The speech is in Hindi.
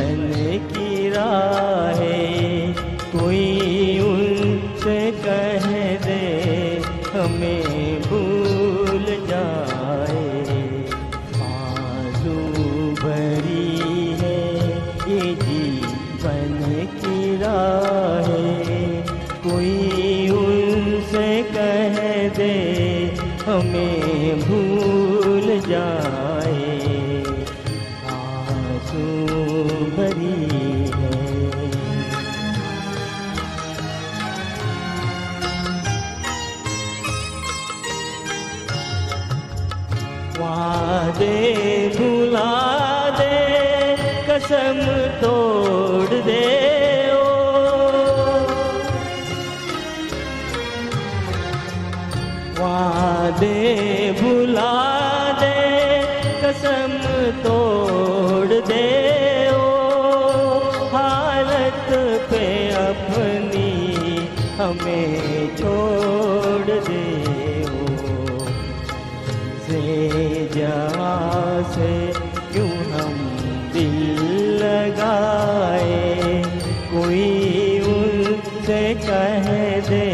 जीवन की राहें, कोई उनसे कह दे हमें भूल जाए। आंसू भरी है ये जीवन की राहें, कोई उनसे कह दे हमें भूल जाए। आंसू भरी है। वादे भुला दे, कसम तोड़ दे वादे भुला दे, कसम तोड़ दे हालत पे अपनी हमें छोड़ दे से जहाँ से क्यों हम दिल लगाए, कोई उनसे कह दे